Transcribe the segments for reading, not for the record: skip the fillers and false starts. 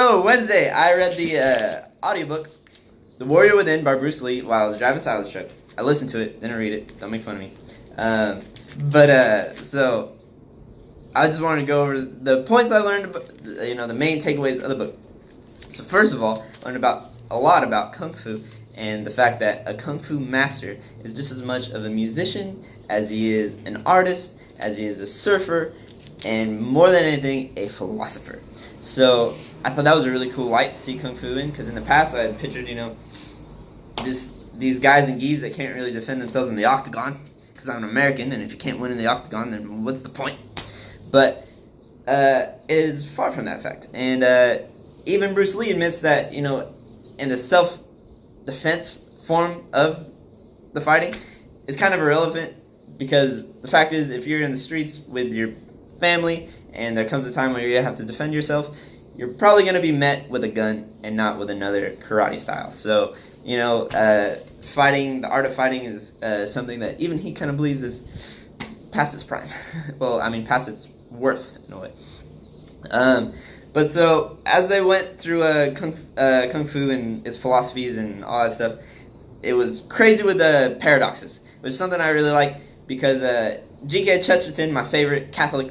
So Wednesday, I read the audiobook, The Warrior Within by Bruce Lee, while I was driving Silas' truck. I listened to it, didn't read it. Don't make fun of me. So I just wanted to go over the points I learned, about, the main takeaways of the book. So first of all, I learned a lot about Kung Fu and the fact that a Kung Fu master is just as much of a musician as he is an artist, as he is a surfer, and more than anything, a philosopher. So I thought that was a really cool light to see Kung Fu in, because in the past I had pictured, just these guys and geese that can't really defend themselves in the octagon, because I'm an American, and if you can't win in the octagon, then what's the point? But it is far from that fact. And even Bruce Lee admits that, in the self-defense form of the fighting, it's kind of irrelevant, because the fact is, if you're in the streets with your family and there comes a time where you have to defend yourself, you're probably going to be met with a gun and not with another karate style. So, fighting, the art of fighting is something that even he kind of believes is past its prime. Well, I mean, past its worth, in a way. But so, as they went through Kung Fu and its philosophies and all that stuff, it was crazy with the paradoxes, which is something I really like, because G.K. Chesterton, my favorite Catholic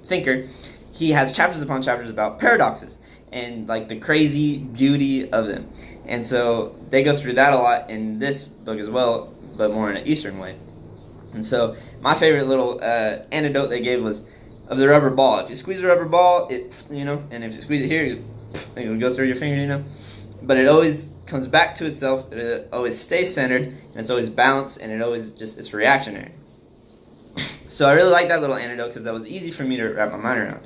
thinker, he has chapters upon chapters about paradoxes and like the crazy beauty of them. And so they go through that a lot in this book as well, but more in an Eastern way. And so my favorite little anecdote they gave was of the rubber ball. If you squeeze a rubber ball, and if you squeeze it here, it'll go through your finger, But it always comes back to itself. It always stays centered, and it's always balanced, and it's reactionary. So I really like that little anecdote, because that was easy for me to wrap my mind around.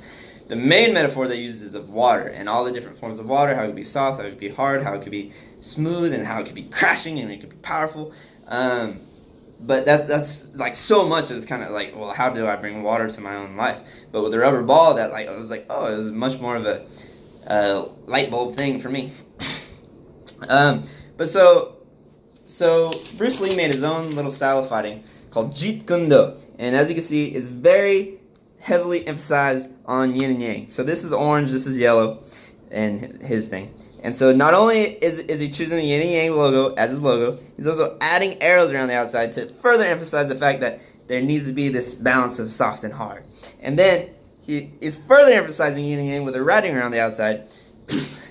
The main metaphor they used is of water, and all the different forms of water, how it could be soft, how it could be hard, how it could be smooth, and how it could be crashing, and it could be powerful. But that's like so much that it's kind of like, well, how do I bring water to my own life? But with the rubber ball, it was much more of a light bulb thing for me. But so Bruce Lee made his own little style of fighting called Jeet Kune Do, and as you can see, it's very heavily emphasized on yin and yang. So this is orange, this is yellow, and his thing. And so not only is he choosing the yin and yang logo as his logo, he's also adding arrows around the outside to further emphasize the fact that there needs to be this balance of soft and hard. And then he is further emphasizing yin and yang with the writing around the outside.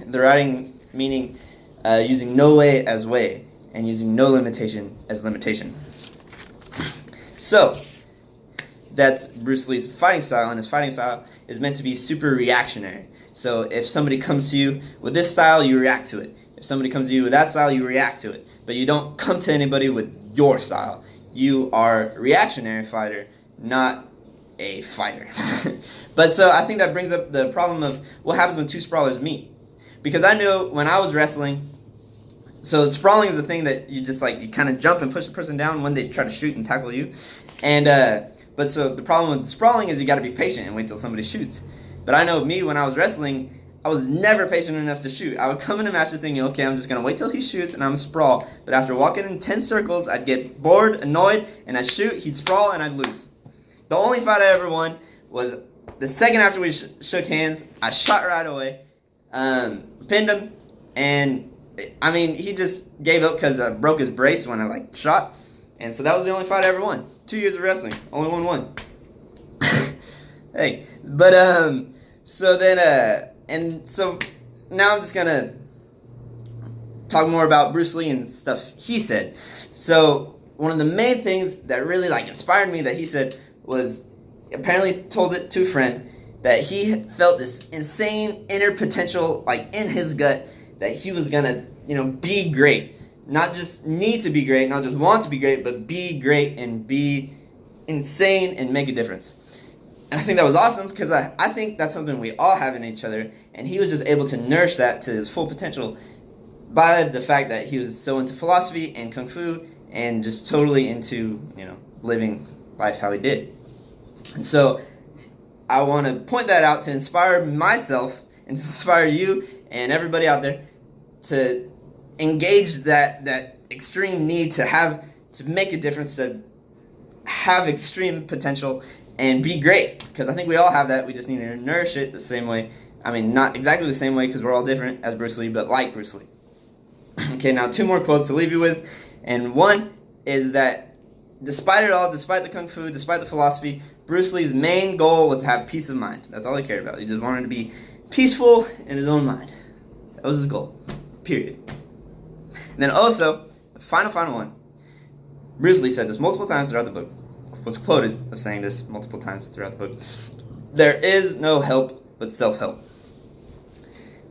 The writing meaning using no way as way, and using no limitation as limitation. So that's Bruce Lee's fighting style, and his fighting style is meant to be super reactionary. So if somebody comes to you with this style, you react to it. If somebody comes to you with that style, you react to it. But you don't come to anybody with your style. You are a reactionary fighter, not a fighter. But so I think that brings up the problem of what happens when two sprawlers meet. Because I know when I was wrestling, so sprawling is a thing that you kind of jump and push the person down when they try to shoot and tackle you. And but so the problem with sprawling is you got to be patient and wait till somebody shoots. But I know me, when I was wrestling, I was never patient enough to shoot. I would come into matches thinking, okay, I'm just going to wait till he shoots and I'm sprawl. But after walking in 10 circles, I'd get bored, annoyed, and I'd shoot, he'd sprawl, and I'd lose. The only fight I ever won was the second after we shook hands. I shot right away, pinned him, and I mean, he just gave up because I broke his brace when I shot. And so that was the only fight I ever won. 2 years of wrestling, only won one. Hey, but so then and so now I'm just gonna talk more about Bruce Lee and stuff he said. So one of the main things that really inspired me that he said was, apparently he told it to a friend, that he felt this insane inner potential in his gut that he was gonna be great. Not just need to be great, not just want to be great, but be great and be insane and make a difference. And I think that was awesome, because I think that's something we all have in each other, and he was just able to nourish that to his full potential by the fact that he was so into philosophy and Kung Fu and just totally into, living life how he did. And so I want to point that out to inspire myself and to inspire you and everybody out there to engage that extreme need to make a difference, to have extreme potential and be great, because I think we all have that. We just need to nourish it the same way I mean, not exactly the same way because we're all different as Bruce Lee, but like Bruce Lee. Okay, now 2 more quotes to leave you with. And one is that despite it all, despite the kung fu, despite the philosophy, Bruce Lee's main goal was to have peace of mind. That's all he cared about. He just wanted to be peaceful in his own mind. That was his goal. Period. And then also, the final one. Bruce Lee said this multiple times throughout the book. Was quoted of saying this multiple times throughout the book. There is no help but self-help.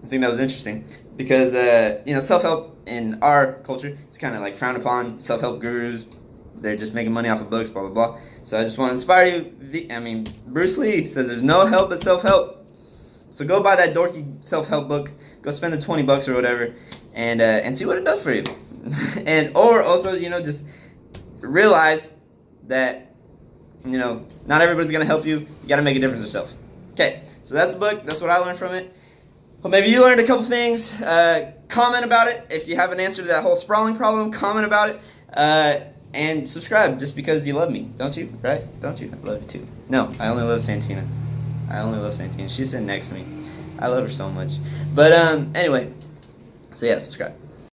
I think that was interesting because self-help in our culture is kind of like frowned upon. Self-help gurus, they're just making money off of books, blah blah blah. So I just want to inspire you. Bruce Lee says there's no help but self-help. So go buy that dorky self-help book. Go spend the $20 or whatever, and see what it does for you. Or also just realize that not everybody's gonna help you. You gotta make a difference yourself. Okay, so that's the book. That's what I learned from it. Well, maybe you learned a couple things. Comment about it. If you have an answer to that whole sprawling problem, comment about it. And subscribe just because you love me. Don't you? Right? Don't you? I love you too. No, I only love Santina. She's sitting next to me. I love her so much. But anyway, so yeah, subscribe.